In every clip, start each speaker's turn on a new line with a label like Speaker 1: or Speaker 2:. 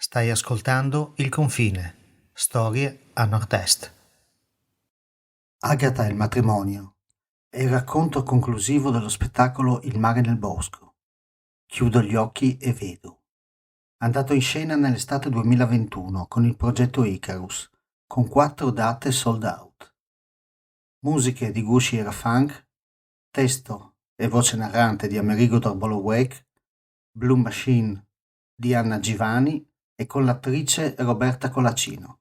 Speaker 1: Stai ascoltando Il Confine, storie a nord-est.
Speaker 2: Agata e il matrimonio è il racconto conclusivo dello spettacolo Il mare nel bosco. Chiudo gli occhi e vedo. Andato in scena nell'estate 2021 con il progetto Icarus, con 4 date sold out. Musiche di Gucci era Funk, testo e voce narrante di Amerigo Dorbolowec, Blue Machine di Anna Givani e con l'attrice Roberta Colacino.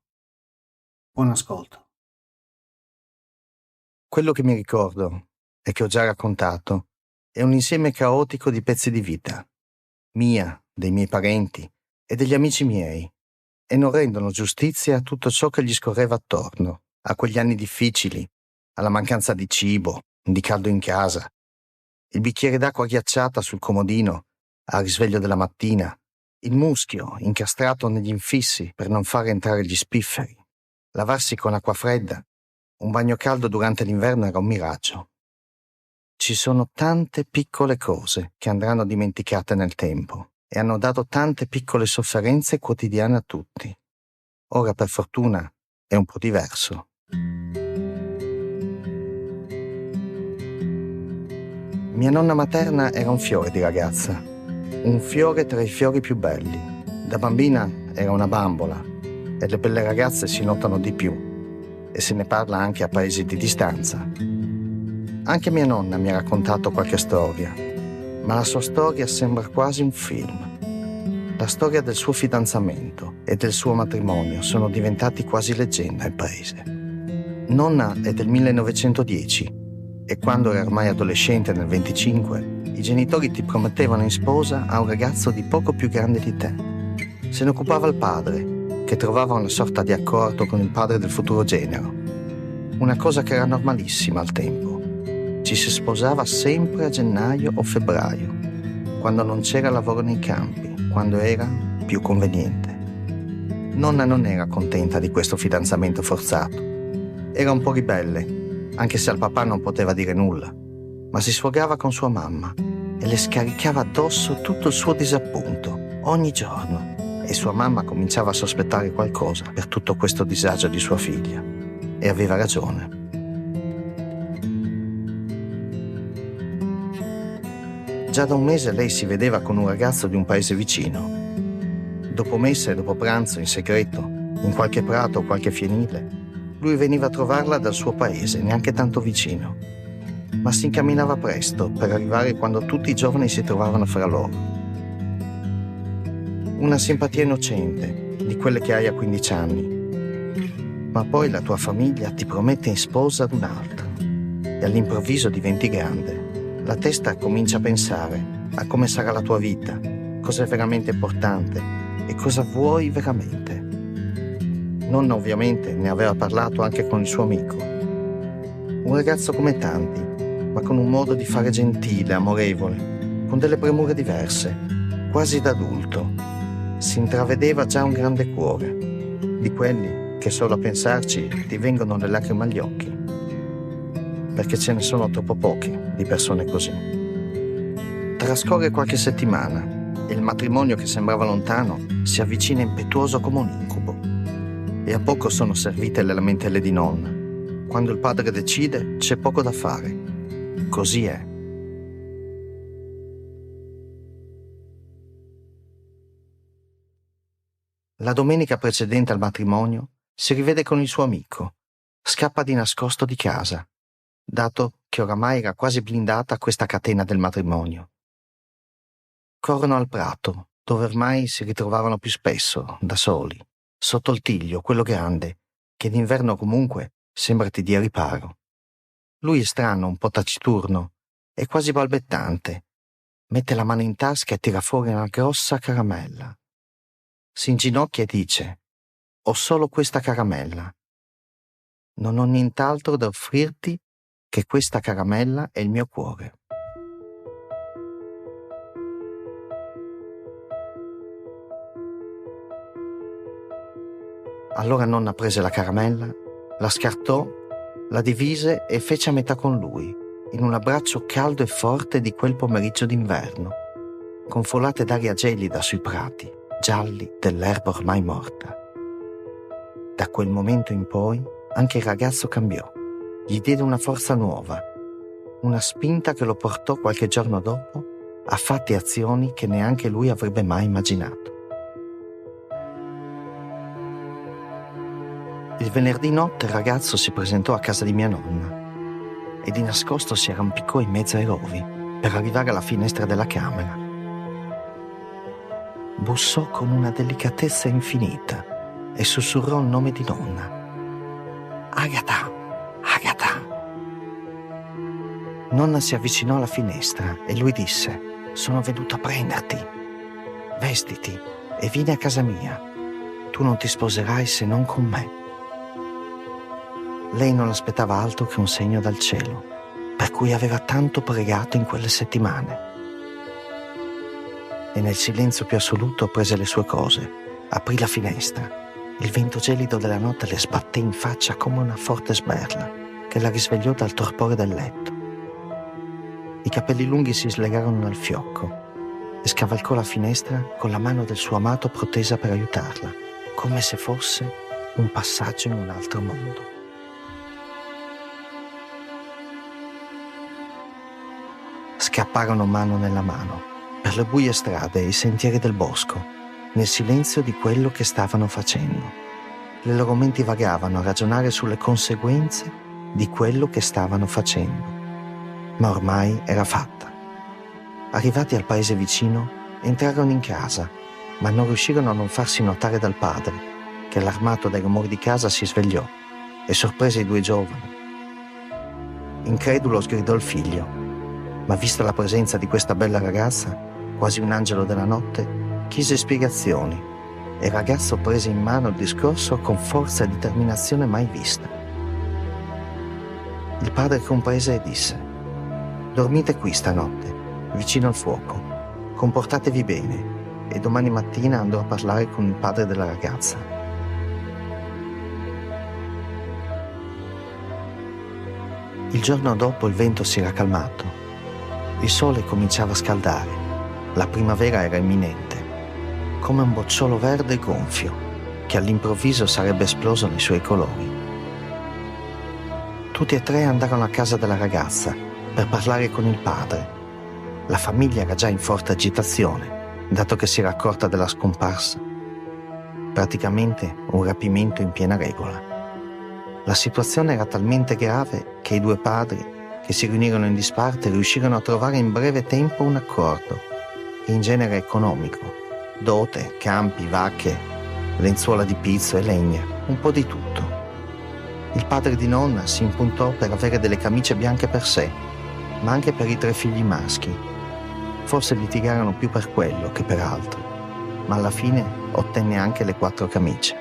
Speaker 2: Buon ascolto.
Speaker 3: Quello che mi ricordo e che ho già raccontato è un insieme caotico di pezzi di vita, mia, dei miei parenti e degli amici miei, e non rendono giustizia a tutto ciò che gli scorreva attorno, a quegli anni difficili, alla mancanza di cibo, di caldo in casa, il bicchiere d'acqua ghiacciata sul comodino al risveglio della mattina, il muschio incastrato negli infissi per non far entrare gli spifferi, lavarsi con acqua fredda. Un bagno caldo durante l'inverno era un miraggio. Ci sono tante piccole cose che andranno dimenticate nel tempo e hanno dato tante piccole sofferenze quotidiane a tutti. Ora, per fortuna, è un po' diverso. Mia nonna materna era un fiore di ragazza, un fiore tra i fiori più belli. Da bambina era una bambola e le belle ragazze si notano di più. E se ne parla anche a paesi di distanza. Anche mia nonna mi ha raccontato qualche storia, ma la sua storia sembra quasi un film. La storia del suo fidanzamento e del suo matrimonio sono diventati quasi leggenda in paese. Nonna è del 1910 e quando eri ormai adolescente nel 25, i genitori ti promettevano in sposa a un ragazzo di poco più grande di te. Se ne occupava il padre, che trovava una sorta di accordo con il padre del futuro genero. Una cosa che era normalissima al tempo. Ci si sposava sempre a gennaio o febbraio, quando non c'era lavoro nei campi, quando era più conveniente. Nonna non era contenta di questo fidanzamento forzato. Era un po' ribelle, anche se al papà non poteva dire nulla, ma si sfogava con sua mamma e le scaricava addosso tutto il suo disappunto, ogni giorno. E sua mamma cominciava a sospettare qualcosa per tutto questo disagio di sua figlia. E aveva ragione. Già da un mese lei si vedeva con un ragazzo di un paese vicino. Dopo messa e dopo pranzo, in segreto, in qualche prato o qualche fienile, lui veniva a trovarla dal suo paese, neanche tanto vicino. Ma si incamminava presto per arrivare quando tutti i giovani si trovavano fra loro. Una simpatia innocente, di quelle che hai a 15 anni. Ma poi la tua famiglia ti promette in sposa ad un altro e all'improvviso diventi grande. La testa comincia a pensare a come sarà la tua vita, cosa è veramente importante e cosa vuoi veramente. Nonna ovviamente ne aveva parlato anche con il suo amico. Un ragazzo come tanti, ma con un modo di fare gentile, amorevole, con delle premure diverse, quasi da adulto. Si intravedeva già un grande cuore, di quelli che solo a pensarci ti vengono le lacrime agli occhi, perché ce ne sono troppo pochi di persone così. Trascorre qualche settimana e il matrimonio che sembrava lontano si avvicina impetuoso come un incubo. E a poco sono servite le lamentele di nonna. Quando il padre decide c'è poco da fare. Così è. La domenica precedente al matrimonio si rivede con il suo amico. Scappa di nascosto di casa, dato che oramai era quasi blindata questa catena del matrimonio. Corrono al prato, dove ormai si ritrovavano più spesso, da soli, sotto il tiglio, quello grande, che d'inverno comunque sembra ti dia riparo. Lui è strano, un po' taciturno, e quasi balbettante. Mette la mano in tasca e tira fuori una grossa caramella. Si inginocchia e dice: «Ho solo questa caramella. Non ho nient'altro da offrirti che questa caramella e il mio cuore». Allora nonna prese la caramella, la scartò, la divise e fece a metà con lui, in un abbraccio caldo e forte di quel pomeriggio d'inverno, con folate d'aria gelida sui prati. gialli dell'erba ormai morta. Da quel momento in poi anche il ragazzo cambiò. Gli diede una forza nuova, una spinta che lo portò qualche giorno dopo a fatti e azioni che neanche lui avrebbe mai immaginato. Il venerdì notte il ragazzo si presentò a casa di mia nonna e di nascosto si arrampicò in mezzo ai rovi per arrivare alla finestra della camera. Bussò con una delicatezza infinita e sussurrò il nome di nonna. Agatha, Agatha. Nonna si avvicinò alla finestra e lui disse: sono venuto a prenderti. Vestiti e vieni a casa mia. Tu non ti sposerai se non con me. Lei non aspettava altro che un segno dal cielo, per cui aveva tanto pregato in quelle settimane. E nel silenzio più assoluto prese le sue cose, aprì la finestra. Il vento gelido della notte le sbatté in faccia come una forte sberla che la risvegliò dal torpore del letto. I capelli lunghi si slegarono dal fiocco e scavalcò la finestra con la mano del suo amato protesa per aiutarla, come se fosse un passaggio in un altro mondo. Scapparono mano nella mano per le buie strade e i sentieri del bosco, nel silenzio di quello che stavano facendo. Le loro menti vagavano a ragionare sulle conseguenze di quello che stavano facendo. Ma ormai era fatta. Arrivati al paese vicino, entrarono in casa, ma non riuscirono a non farsi notare dal padre, che allarmato dai rumori di casa si svegliò e sorprese i due giovani. Incredulo sgridò il figlio, ma vista la presenza di questa bella ragazza, quasi un angelo della notte, chiese spiegazioni e il ragazzo prese in mano il discorso con forza e determinazione mai vista. Il padre comprese e disse: dormite qui stanotte, vicino al fuoco, comportatevi bene e domani mattina andrò a parlare con il padre della ragazza. Il giorno dopo il vento si era calmato. Il sole cominciava a scaldare, la primavera era imminente, come un bocciolo verde gonfio che all'improvviso sarebbe esploso nei suoi colori. Tutti e tre andarono a casa della ragazza per parlare con il padre. La famiglia era già in forte agitazione, dato che si era accorta della scomparsa. Praticamente un rapimento in piena regola. La situazione era talmente grave che i due padri, che si riunirono in disparte, riuscirono a trovare in breve tempo un accordo, in genere economico, dote, campi, vacche, lenzuola di pizzo e legna, un po' di tutto. Il padre di nonna si impuntò per avere delle camicie bianche per sé, ma anche per i 3 figli maschi. Forse litigarono più per quello che per altro, ma alla fine ottenne anche le 4 camicie.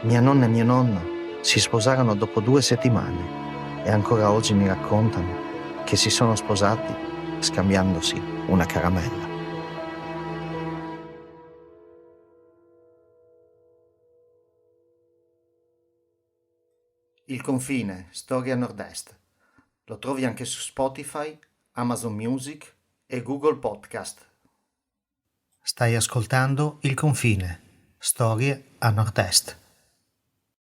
Speaker 3: Mia nonna e mio nonno si sposarono dopo 2 settimane e ancora oggi mi raccontano che si sono sposati scambiandosi una caramella.
Speaker 1: Il confine, storia nord-est. Lo trovi anche su Spotify, Amazon Music e Google Podcast. Stai ascoltando Il confine, storie a nord-est.